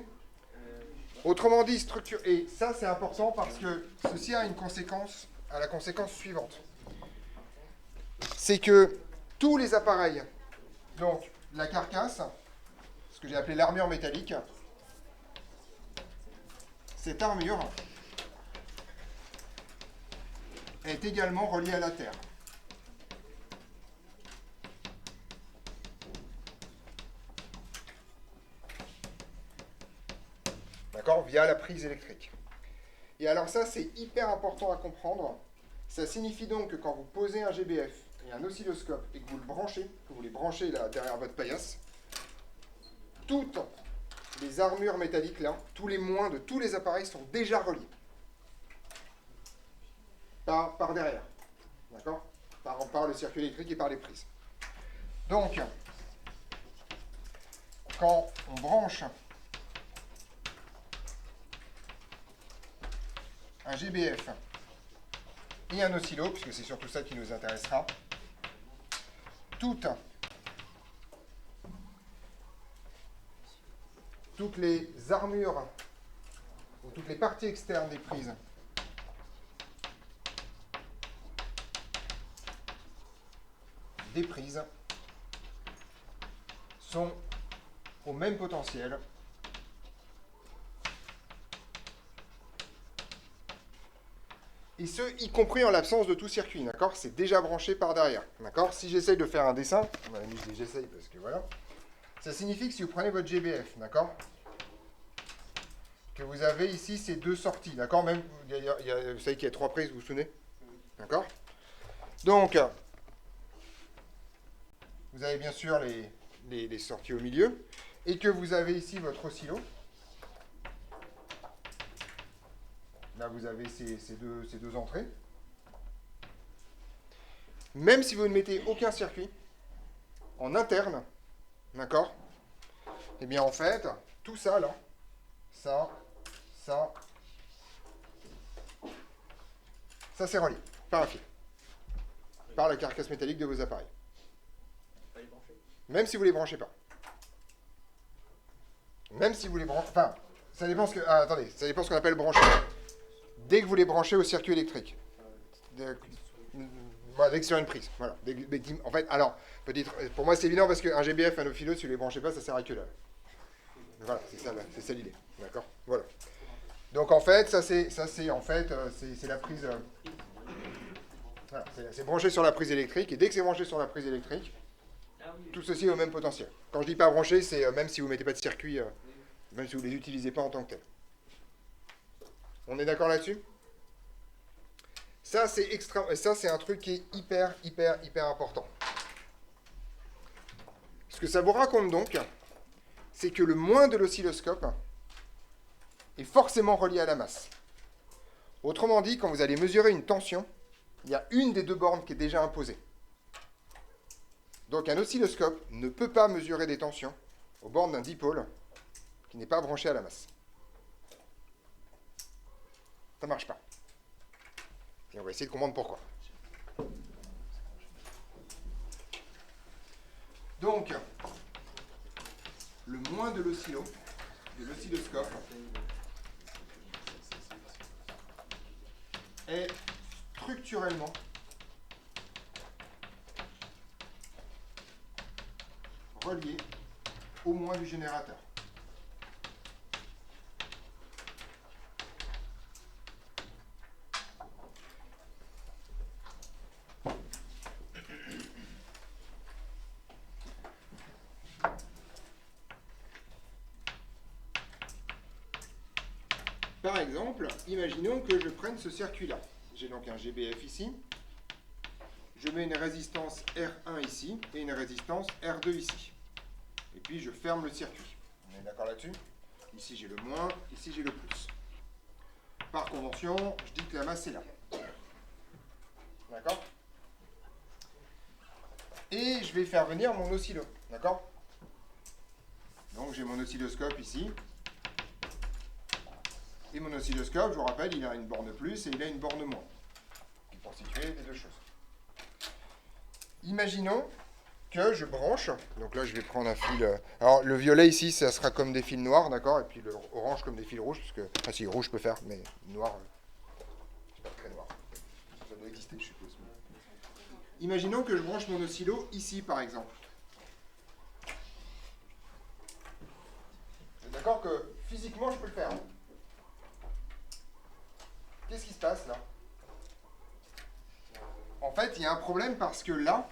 Autrement dit, structure. Et ça, c'est important parce que ceci a la conséquence suivante. C'est que tous les appareils, donc la carcasse, ce que j'ai appelé l'armure métallique, cette armure est également reliée à la Terre. D'accord? Via la prise électrique. Et alors ça, c'est hyper important à comprendre. Ça signifie donc que quand vous posez un GBF et un oscilloscope et que vous le branchez, que vous les branchez là derrière votre paillasse, toutes les armures métalliques là, tous les moins de tous les appareils sont déjà reliés. Par derrière. D'accord? Par le circuit électrique et par les prises. Donc, quand on branche un GBF et un oscillo, puisque c'est surtout ça qui nous intéressera, toutes les armures ou toutes les parties externes des prises sont au même potentiel et ce, y compris en l'absence de tout circuit, d'accord? C'est déjà branché par derrière, d'accord? Si j'essaye de faire un dessin, j'essaye parce que voilà, ça signifie que si vous prenez votre GBF, d'accord? Que vous avez ici ces deux sorties, d'accord? Même, vous savez qu'il y a 3 prises, vous vous souvenez? D'accord? Donc, vous avez bien sûr les sorties au milieu, et que vous avez ici votre oscillo. Là, vous avez ces deux entrées. Même si vous ne mettez aucun circuit en interne, d'accord? Eh bien, en fait, tout ça, là, ça, c'est relié par un fil, par la carcasse métallique de vos appareils. Même si vous ne les branchez pas. Même si vous les branchez... Enfin, ça dépend attendez, ça dépend ce qu'on appelle brancher. Dès que vous les branchez au circuit électrique. Dès que sur une prise. Voilà. En fait, alors, pour moi c'est évident parce qu'un GBF, un oscillo, si vous ne les branchez pas, ça sert à que dalle. Voilà, c'est ça l'idée. D'accord? Voilà. Donc en fait, c'est la prise... voilà, c'est branché sur la prise électrique, et dès que c'est branché sur la prise électrique, tout ceci est au même potentiel. Quand je dis pas branché, c'est même si vous ne mettez pas de circuit, même si vous ne les utilisez pas en tant que tel. On est d'accord là-dessus? Ça, c'est un truc qui est hyper important. Ce que ça vous raconte donc, c'est que le moins de l'oscilloscope est forcément relié à la masse. Autrement dit, quand vous allez mesurer une tension, il y a une des deux bornes qui est déjà imposée. Donc un oscilloscope ne peut pas mesurer des tensions aux bornes d'un dipôle qui n'est pas branché à la masse. Ça ne marche pas. Et on va essayer de comprendre pourquoi. Donc, le moins de l'oscilloscope, est structurellement relié au moins du générateur. Par exemple, imaginons que je prenne ce circuit-là. J'ai donc un GBF ici. Je mets une résistance R1 ici et une résistance R2 ici. Et puis je ferme le circuit. On est d'accord là-dessus? Ici j'ai le moins, ici j'ai le plus. Par convention, je dis que la masse est là. D'accord? Et je vais faire venir mon oscillo. D'accord? Donc j'ai mon oscilloscope ici. Et mon oscilloscope, je vous rappelle, il a une borne plus et il a une borne moins. Qui est constituée des deux choses. Imaginons que je branche, donc là je vais prendre un fil, alors le violet ici ça sera comme des fils noirs, d'accord, et puis le orange comme des fils rouges, parce que, ah si, rouge je peux faire, mais noir, c'est pas très noir, ça doit exister je suppose. Imaginons que je branche mon oscillo ici par exemple. Vous êtes d'accord que physiquement je peux le faire, hein. Qu'est-ce qui se passe là? En fait il y a un problème parce que là,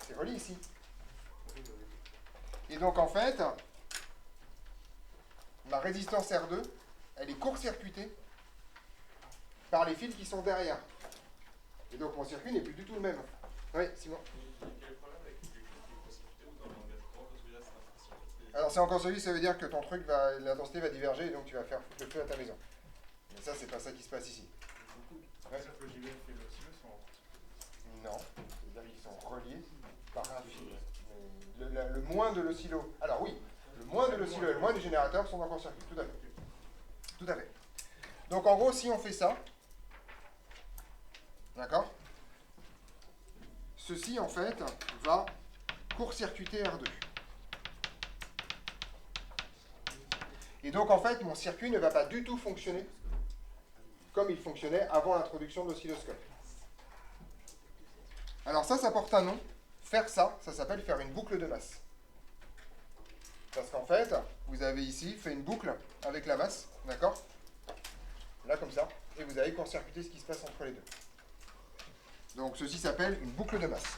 c'est relié ici. Et donc en fait, ma résistance R2, elle est court-circuitée par les fils qui sont derrière. Et donc mon circuit n'est plus du tout le même. Oui, Simon. Alors c'est encore celui, ça veut dire que ton truc va, l'intensité va diverger et donc tu vas faire le feu à ta maison. Mais ça, c'est pas ça qui se passe ici. Ouais. Non, c'est-à-dire qu'ils sont reliés par un fil. Le moins de l'oscillo. Alors oui, le moins de l'oscillo et le moins du générateur sont dans le circuit. Tout à fait. Tout à fait. Donc en gros, si on fait ça, d'accord, ceci en fait va court-circuiter R2. Et donc en fait, mon circuit ne va pas du tout fonctionner comme il fonctionnait avant l'introduction de l'oscilloscope. Alors ça porte un nom. Faire ça, ça s'appelle faire une boucle de masse. Parce qu'en fait, vous avez ici fait une boucle avec la masse, d'accord? Là comme ça, et vous avez court-circuité ce qui se passe entre les deux. Donc ceci s'appelle une boucle de masse.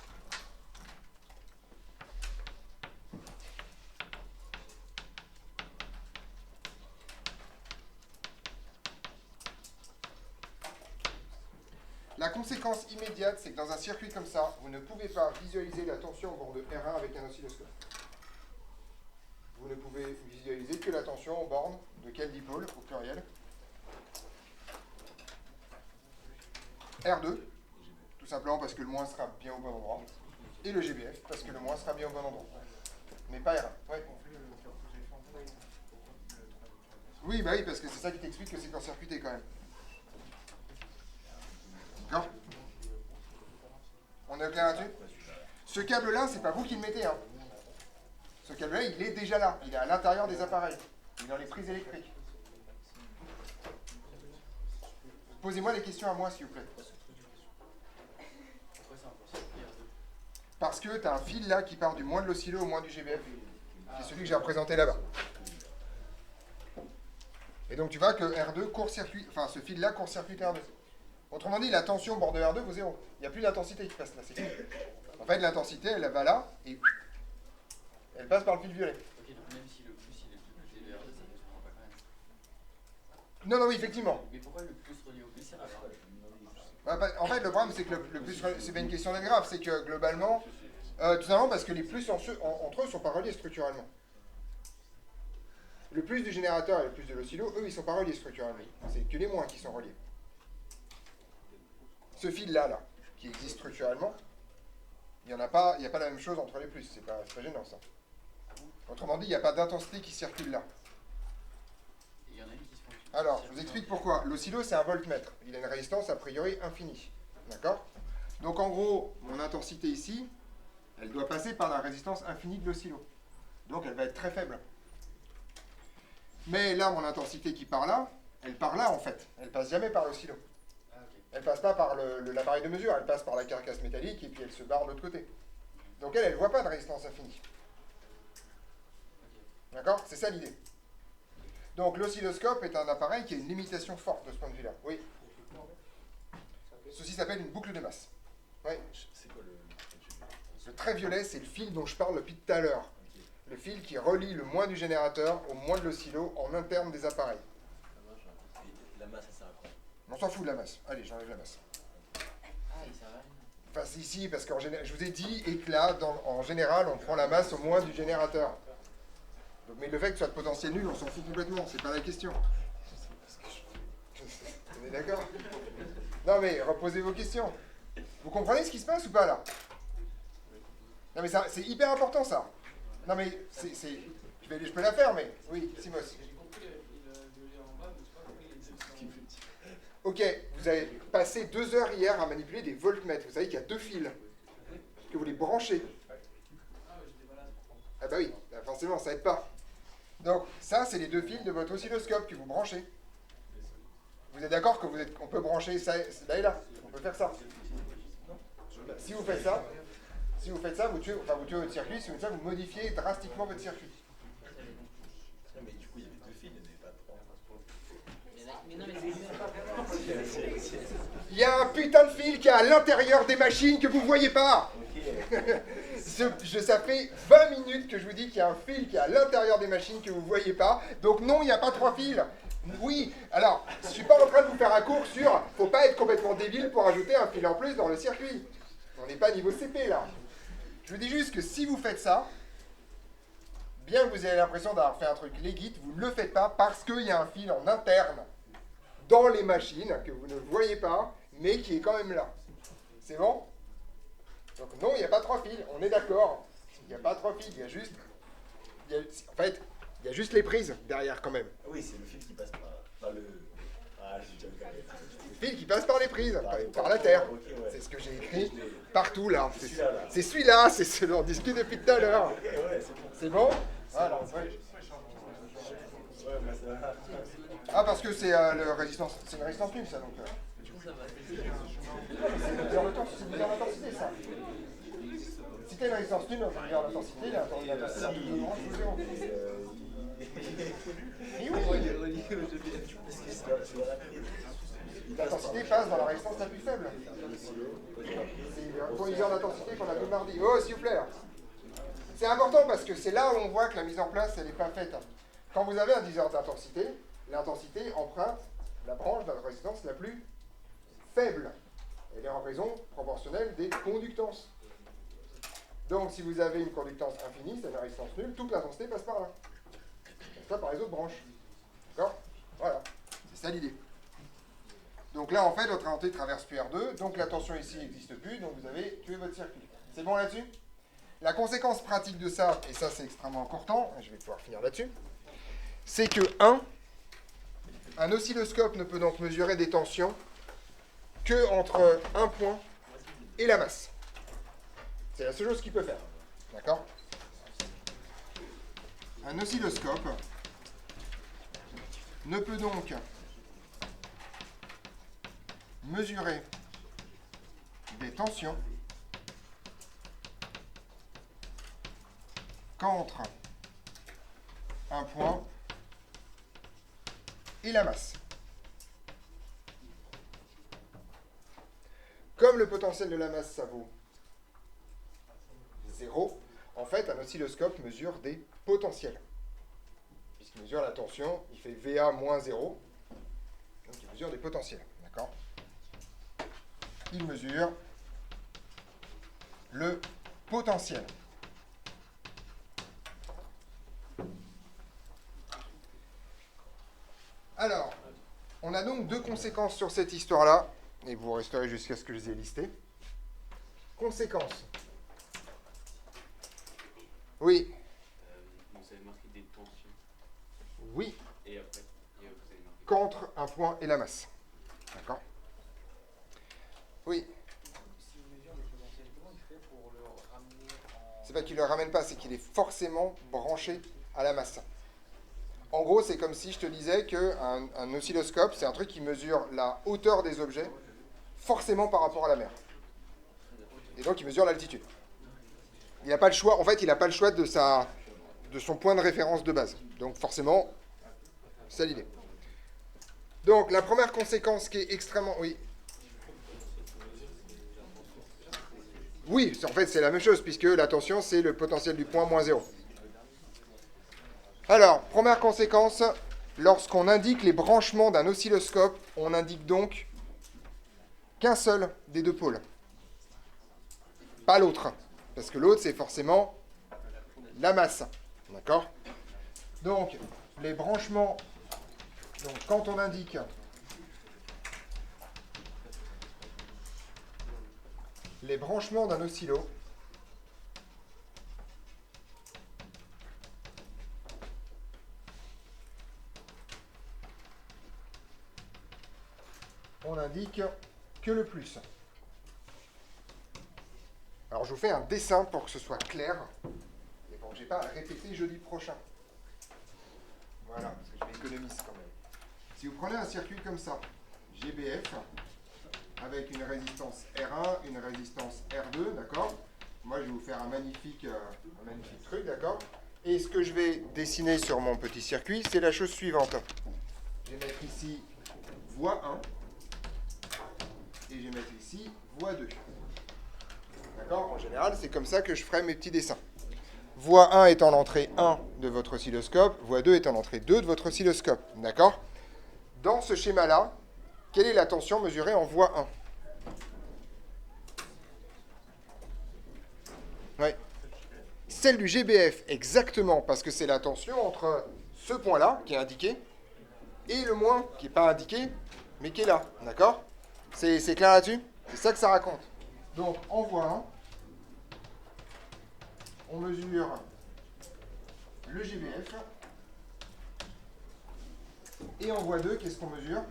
La conséquence immédiate, c'est que dans un circuit comme ça, vous ne pouvez pas visualiser la tension au bord de R1 avec un oscilloscope. Vous ne pouvez visualiser que la tension aux bornes de quel dipôle, au pluriel? R2, tout simplement parce que le moins sera bien au bon endroit, et le GBF, parce que le moins sera bien au bon endroit. Mais pas R1. Ouais. Oui, bah oui, parce que c'est ça qui t'explique que c'est court-circuité quand même. D'accord? On est au clair là-dessus? Ce câble-là, c'est pas vous qui le mettez, hein. Ce câble-là, il est déjà là. Il est à l'intérieur des appareils. Il est dans les prises électriques. Posez-moi des questions à moi, s'il vous plaît. Parce que tu as un fil là qui part du moins de l'oscillo au moins du GBF. C'est celui que j'ai représenté là-bas. Et donc tu vois que R2 court-circuit, enfin ce fil-là court-circuite R2. Autrement dit, la tension au bord de R2 vaut 0. Il n'y a plus d'intensité qui passe là, c'est fini. En fait, l'intensité, elle va là et elle passe par le fil violet. Ok, donc même si le plus il est plus petit de R2, ça ne correspond pas quand même. Non, oui, effectivement. Mais pourquoi le plus relié au plus, c'est grave? En fait, le problème, c'est que le plus, c'est pas une question d'être grave, c'est que globalement, tout simplement parce que les plus entre eux ne sont pas reliés structurellement. Le plus du générateur et le plus de l'oscillo, eux, ils ne sont pas reliés structurellement. C'est que les moins qui sont reliés. Ce fil-là, qui existe structurellement, il n'y a pas la même chose entre les plus. C'est pas gênant, ça. Autrement dit, il n'y a pas d'intensité qui circule là. Il y en a une qui se fonctionne. Alors, je vous explique pourquoi. L'oscillo, c'est un voltmètre. Il a une résistance a priori infinie. D'accord? Donc, en gros, mon intensité ici, elle doit passer par la résistance infinie de l'oscillo. Donc, elle va être très faible. Mais là, mon intensité qui part là, elle part là, en fait. Elle passe jamais par l'oscillo. Elle passe pas par l'appareil de mesure, elle passe par la carcasse métallique et puis elle se barre de l'autre côté. Donc elle ne voit pas de résistance infinie. D'accord? C'est ça l'idée. Donc l'oscilloscope est un appareil qui a une limitation forte de ce point de vue-là. Oui. Ceci s'appelle une boucle de masse. Oui. C'est quoi Le trait violet, c'est le fil dont je parle depuis tout à l'heure. Le fil qui relie le moins du générateur au moins de l'oscillo en interne des appareils. La masse, ça sert à quoi? On s'en fout de la masse. Allez, j'enlève la masse. Ah, il sert à rien. Enfin, si, si, parce qu'en général, je vous ai dit éclat, en général, on prend la masse au moins du générateur. Donc, mais le fait que ce soit de potentiel nul, on s'en fout complètement, c'est pas la question. On est d'accord? Non, mais reposez vos questions. Vous comprenez ce qui se passe ou pas là? Non mais c'est hyper important ça. Non mais je peux la faire, mais oui, Simos. J'ai compris le lien en bas, mais je sais pas compris les deux. Ok, vous avez passé 2 heures hier à manipuler des voltmètres. Vous savez qu'il y a 2 fils que vous les branchez. Ah ouais, j'étais pas là. Ah bah oui, bah forcément, ça aide pas. Donc ça, c'est les 2 fils de votre oscilloscope que vous branchez. Vous êtes d'accord qu'on peut brancher ça là et là? On peut faire ça. Si vous faites ça, vous tuez votre circuit. Si vous faites ça, vous modifiez drastiquement votre circuit. Mais du coup, il y avait 2 fils, il n'y en avait pas 3. Mais non, mais c'est Il y a un putain de fil qui est à l'intérieur des machines que vous voyez pas. Ça fait 20 minutes que je vous dis qu'il y a un fil qui est à l'intérieur des machines que vous voyez pas. Donc non, il n'y a pas 3 fils. Oui, alors, je suis pas en train de vous faire un cours sur faut pas être complètement débile pour ajouter un fil en plus dans le circuit. On n'est pas niveau CP là. Je vous dis juste que si vous faites ça, bien que vous ayez l'impression d'avoir fait un truc legit, vous ne le faites pas parce qu'il y a un fil en interne dans les machines que vous ne voyez pas, mais qui est quand même là. C'est bon? Donc non, il n'y a pas 3 fils, on est d'accord. Il n'y a pas 3 fils, il y a juste... en fait, il y a juste les prises derrière quand même. Ah oui, c'est le fil qui passe par le... Ah, j'ai déjà vu quand même. Le fil qui passe par les prises, par la terre. Ok, ouais. C'est ce que j'ai écrit partout là. C'est celui-là, là. C'est celui-là, c'est ce dont on discute depuis tout à l'heure. Ok, ouais, c'est bon. C'est bon? Voilà. Ouais. Ouais, bah ça... Ah, parce que c'est une résistance nulle ça donc. C'est une mesure d'intensité ça. Si t'as une résistance nulle, on mesure l'intensité, l'intensité d'un double orange ou zéro. Mais oui, l'intensité passe dans la résistance la plus faible. C'est un fournisseur d'intensité qu'on a vu mardi. Oh, s'il vous plaît. C'est important parce que c'est là où on voit que la mise en place, elle n'est pas faite. Quand vous avez un diviseur d'intensité, l'intensité emprunte la branche de la résistance la plus faible. Elle est en raison proportionnelle des conductances. Donc, si vous avez une conductance infinie, c'est une résistance nulle, toute l'intensité passe par là. Passe pas par les autres branches. D'accord? Voilà. C'est ça l'idée. Donc là, en fait, votre intensité traverse plus R2, donc la tension ici n'existe plus, donc vous avez tué votre circuit. C'est bon là-dessus? La conséquence pratique de ça, et ça c'est extrêmement important, et je vais pouvoir finir là-dessus, c'est que un oscilloscope ne peut donc mesurer des tensions que entre un point et la masse. C'est la seule chose qu'il peut faire. D'accord? Un oscilloscope ne peut donc mesurer des tensions qu'entre un point et la masse. Comme le potentiel de la masse, ça vaut 0, en fait, un oscilloscope mesure des potentiels. Puisqu'il mesure la tension, il fait VA moins 0, donc il mesure des potentiels. D'accord? Il mesure le potentiel. Alors, on a donc 2 conséquences sur cette histoire-là, et vous resterez jusqu'à ce que je les ai listées. Conséquences. Oui. Vous avez marqué des tensions. Oui. Et après, vous avez marqué. Qu'entre un point et la masse. D'accord? Oui. S'il mesure le potentiel, comment il fait pour le ramener en... C'est pas qu'il ne le ramène pas, c'est qu'il est forcément branché à la masse. En gros, c'est comme si je te disais qu'un oscilloscope, c'est un truc qui mesure la hauteur des objets forcément par rapport à la mer. Et donc, il mesure l'altitude. Il n'a pas le choix, en fait, il n'a pas le choix de son point de référence de base. Donc, forcément, c'est l'idée. Donc, la première conséquence qui est extrêmement... Oui. Oui, en fait, c'est la même chose, puisque la tension, c'est le potentiel du point moins 0. Alors, première conséquence, lorsqu'on indique les branchements d'un oscilloscope, on indique donc qu'un seul des 2 pôles. Pas l'autre. Parce que l'autre, c'est forcément la masse. D'accord? Donc, les branchements... Donc, quand on indique les branchements d'un oscillo, on indique que le plus. Alors je vous fais un dessin pour que ce soit clair et pour que je n'ai pas à répéter jeudi prochain. Voilà, parce que je m'économise quand même. Si vous prenez un circuit comme ça, GBF, avec une résistance R1, une résistance R2, d'accord? Moi, je vais vous faire un magnifique truc, d'accord? Et ce que je vais dessiner sur mon petit circuit, c'est la chose suivante. Je vais mettre ici voie 1, et je vais mettre ici voie 2. D'accord? En général, c'est comme ça que je ferai mes petits dessins. Voie 1 étant l'entrée 1 de votre oscilloscope, voie 2 étant l'entrée 2 de votre oscilloscope. D'accord? Dans ce schéma-là, quelle est la tension mesurée en voie 1? Oui. Celle du GBF, exactement, parce que c'est la tension entre ce point-là, qui est indiqué, et le moins, qui n'est pas indiqué, mais qui est là. D'accord? C'est clair là-dessus? C'est ça que ça raconte. Donc, en voie 1, on mesure le GBF. Et en voie 2, qu'est-ce qu'on mesure?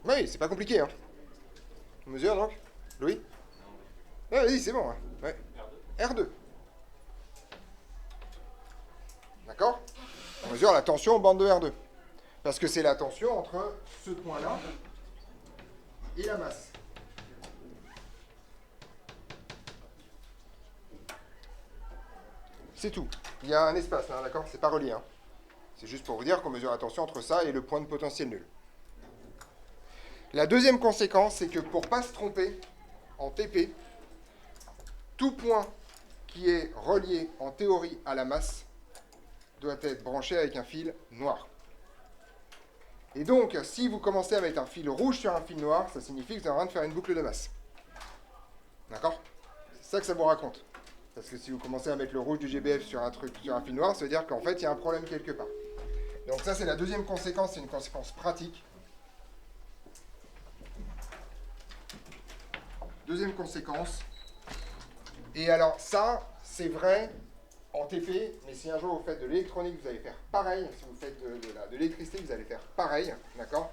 Oui, c'est pas compliqué, hein. On mesure donc? Louis? Ah, vas-y, c'est bon. Hein. Ouais. R2. D'accord? On mesure la tension en bande de R2. Parce que c'est la tension entre ce point-là et la masse. C'est tout. Il y a un espace, hein, d'accord? C'est pas relié. Hein. C'est juste pour vous dire qu'on mesure la tension entre ça et le point de potentiel nul. La deuxième conséquence, c'est que pour ne pas se tromper, en TP, tout point qui est relié en théorie à la masse doit être branché avec un fil noir. Et donc, si vous commencez à mettre un fil rouge sur un fil noir, ça signifie que vous êtes en train de faire une boucle de masse. D'accord? C'est ça que ça vous raconte. Parce que si vous commencez à mettre le rouge du GBF sur un fil noir, ça veut dire qu'en fait, il y a un problème quelque part. Donc ça, c'est la deuxième conséquence, c'est une conséquence pratique. Deuxième conséquence. Et alors ça, c'est vrai en TP, mais si un jour vous faites de l'électronique, vous allez faire pareil. Si vous faites de l'électricité, vous allez faire pareil. D'accord?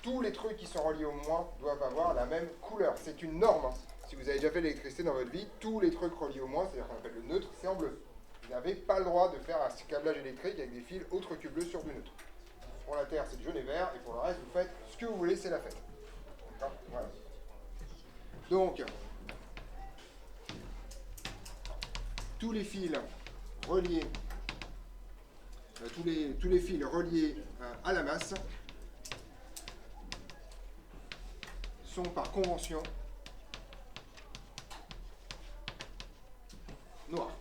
Tous les trucs qui sont reliés au moins doivent avoir la même couleur. C'est une norme. Si vous avez déjà fait de l'électricité dans votre vie, tous les trucs reliés au moins, c'est-à-dire qu'on appelle le neutre, c'est en bleu. Vous n'avez pas le droit de faire un câblage électrique avec des fils autres que bleus sur du neutre. Pour la Terre, c'est du jaune et vert, et pour le reste, vous faites ce que vous voulez, c'est la fête. D'accord? Voilà. Donc, tous les fils reliés, tous les fils reliés à la masse sont par convention noirs.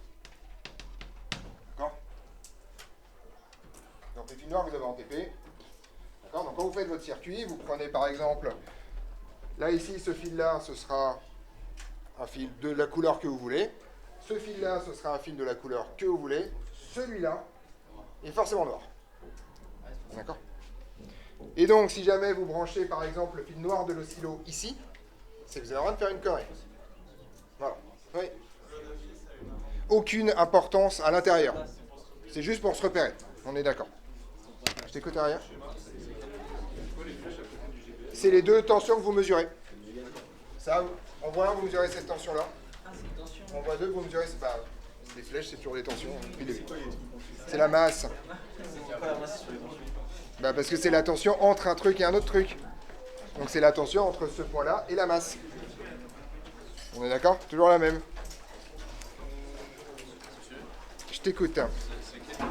D'accord? Donc les fils noirs, vous avez en TP. D'accord? Donc quand vous faites votre circuit, vous prenez par exemple, là ici, ce fil-là, ce sera un fil de la couleur que vous voulez. Ce fil-là, ce sera un fil de la couleur que vous voulez. Celui-là est forcément noir. D'accord? Et donc, si jamais vous branchez, par exemple, le fil noir de l'oscillo ici, c'est que vous avez le droit de faire une connerie. Voilà. Oui. Aucune importance à l'intérieur. C'est juste pour se repérer. On est d'accord. Je t'écoute derrière. C'est les deux tensions que vous mesurez. Ça, en voie 1, vous mesurez cette tension-là. En voie 2, vous mesurez... Bah, les flèches, c'est toujours les tensions. C'est la masse. Bah, parce que c'est la tension entre un truc et un autre truc. Donc c'est la tension entre ce point-là et la masse. On est d'accord? Toujours la même. Je t'écoute. C'est quel